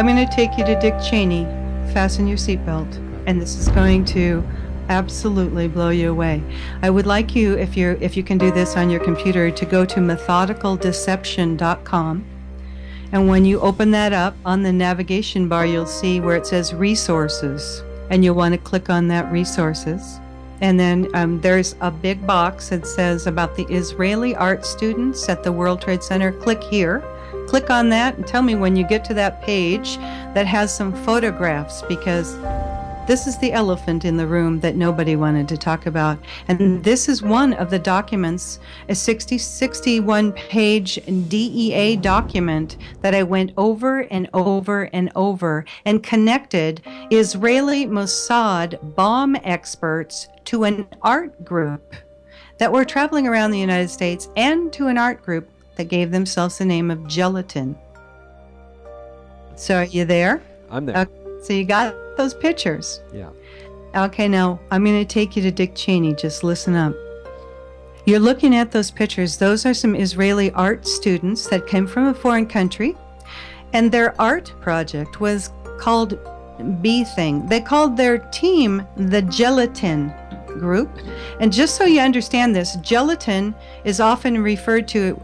I'm going to take you to Dick Cheney. Fasten your seatbelt. And this is going to absolutely blow you away. I would like you, if you can do this on your computer, to go to methodicaldeception.com. And when you open that up, on the navigation bar, you'll see where it says resources. And you'll want to click on that resources. And then there's a big box that says about the Israeli art students at the World Trade Center. Click here. Click on that and tell me when you get to that page that has some photographs, because this is the elephant in the room that nobody wanted to talk about. And this is one of the documents, a 61-page DEA document that I went over and over and over and connected Israeli Mossad bomb experts to an art group that were traveling around the United States, and to an art group that gave themselves the name of Gelatin. So are you there? I'm there. So you got those pictures? Yeah. Okay, now I'm going to take you to Dick Cheney. Just listen up. You're looking at those pictures. Those are some Israeli art students that came from a foreign country, and their art project was called B Thing. They called their team the Gelatin Group. And just so you understand this, gelatin is often referred to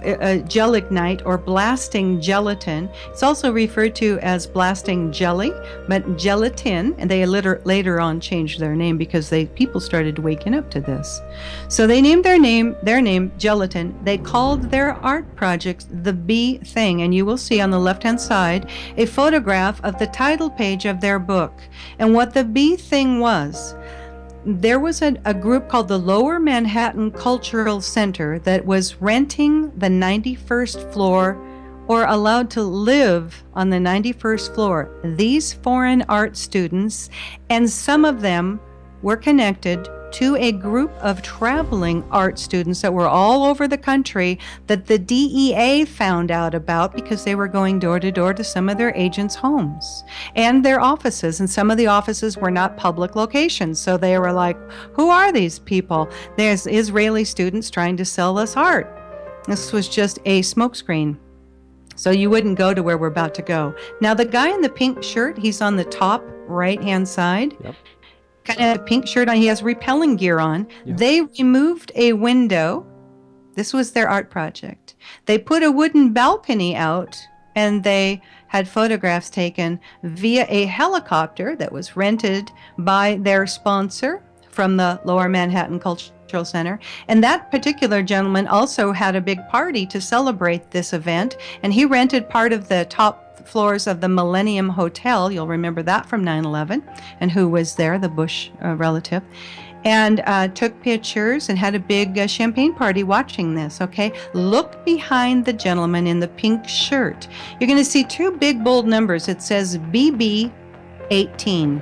gelignite or blasting gelatin. It's also referred to as blasting jelly, but gelatin, and they later on changed their name because people started waking up to this. So they named their name Gelatin. They called their art project the B Thing, and you will see on the left-hand side a photograph of the title page of their book. And what the B Thing was, there was a group called the Lower Manhattan Cultural Center that was renting the 91st floor, or allowed to live on the 91st floor. These foreign art students, and some of them were connected to a group of traveling art students that were all over the country that the DEA found out about because they were going door to door to some of their agents' homes and their offices. And some of the offices were not public locations. So they were like, who are these people? There's Israeli students trying to sell us art. This was just a smokescreen. So you wouldn't go to where we're about to go. Now, the guy in the pink shirt, he's on the top right-hand side. Yep. Kind of a pink shirt on. He has repelling gear on. Yeah. They removed a window. This was their art project. They put a wooden balcony out, and they had photographs taken via a helicopter that was rented by their sponsor from the Lower Manhattan Cultural Center. And that particular gentleman also had a big party to celebrate this event, and he rented part of the top floors of the Millennium Hotel. You'll remember that from 9/11, and who was there, the Bush relative, and took pictures and had a big champagne party watching this. Okay, look behind the gentleman in the pink shirt. You're going to see two big bold numbers. It says BB18.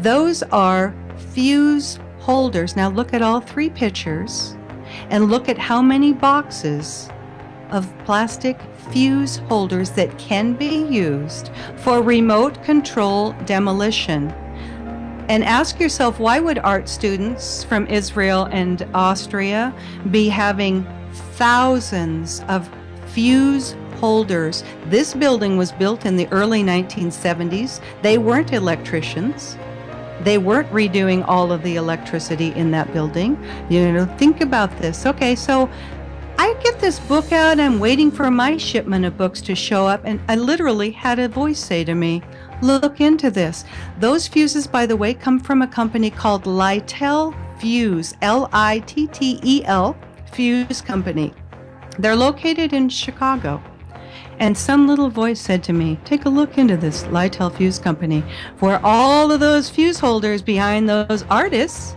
Those are fuse holders. Now look at all three pictures and look at how many boxes of plastic fuse holders that can be used for remote control demolition. And ask yourself, why would art students from Israel and Austria be having thousands of fuse holders? This building was built in the early 1970s. They weren't electricians. They weren't redoing all of the electricity in that building. Think about this. Okay, so I get this book out, I'm waiting for my shipment of books to show up, and I literally had a voice say to me, look into this. Those fuses, by the way, come from a company called Littel Fuse, Littel Fuse Company. They're located in Chicago. And some little voice said to me, take a look into this Littel Fuse Company, where all of those fuse holders behind those artists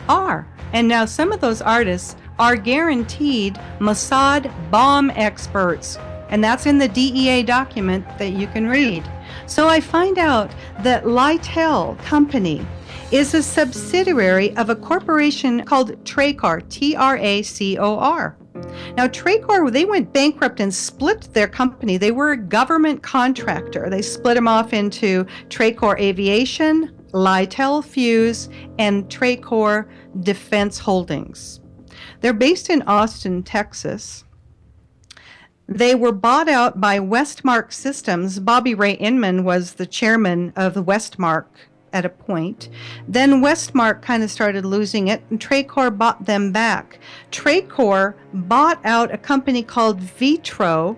are. And now some of those artists are guaranteed Mossad bomb experts. And that's in the DEA document that you can read. So I find out that Littel Company is a subsidiary of a corporation called Tracor, Tracor. Now, Tracor, they went bankrupt and split their company. They were a government contractor. They split them off into Tracor Aviation, Littel Fuse, and Tracor Defense Holdings. They're based in Austin, Texas. They were bought out by Westmark Systems. Bobby Ray Inman was the chairman of the Westmark at a point. Then Westmark kind of started losing it, and Tracor bought them back. Tracor bought out a company called Vitro,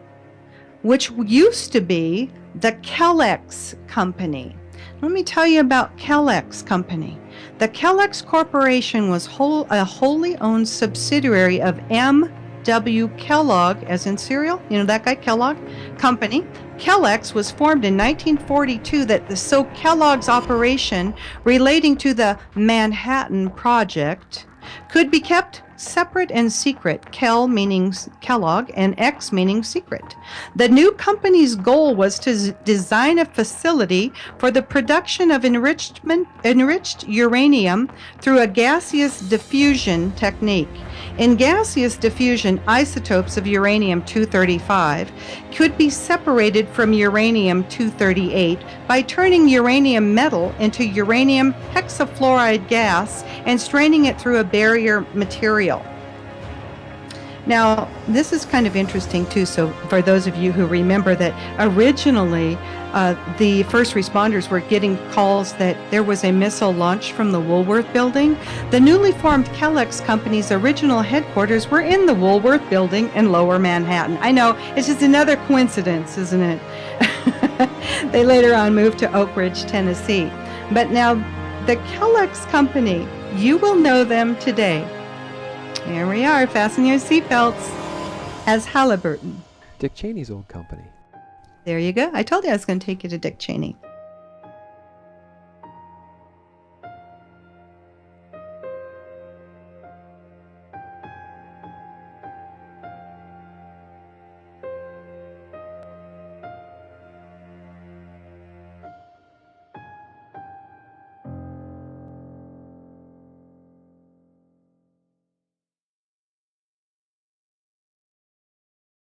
which used to be the Kellex Company. Let me tell you about Kellex Company. The Kellex Corporation was a wholly owned subsidiary of M.W. Kellogg, as in cereal, you know that guy, Kellogg Company. Kellex was formed in 1942, so Kellogg's operation relating to the Manhattan Project could be kept separate and secret, Kel meaning Kellogg and X meaning secret. The new company's goal was to design a facility for the production of enriched uranium through a gaseous diffusion technique. In gaseous diffusion, isotopes of uranium-235 could be separated from uranium-238 by turning uranium metal into uranium hexafluoride gas and straining it through a barrier material. Now, this is kind of interesting too, so for those of you who remember that originally the first responders were getting calls that there was a missile launched from the Woolworth building. The newly formed Kellex Company's original headquarters were in the Woolworth building in Lower Manhattan. I know, it's just another coincidence, isn't it? They later on moved to Oak Ridge, Tennessee. But now, the Kellex Company, you will know them today. Here we are, fasten your seatbelts, as Halliburton. Dick Cheney's old company. There you go. I told you I was going to take you to Dick Cheney.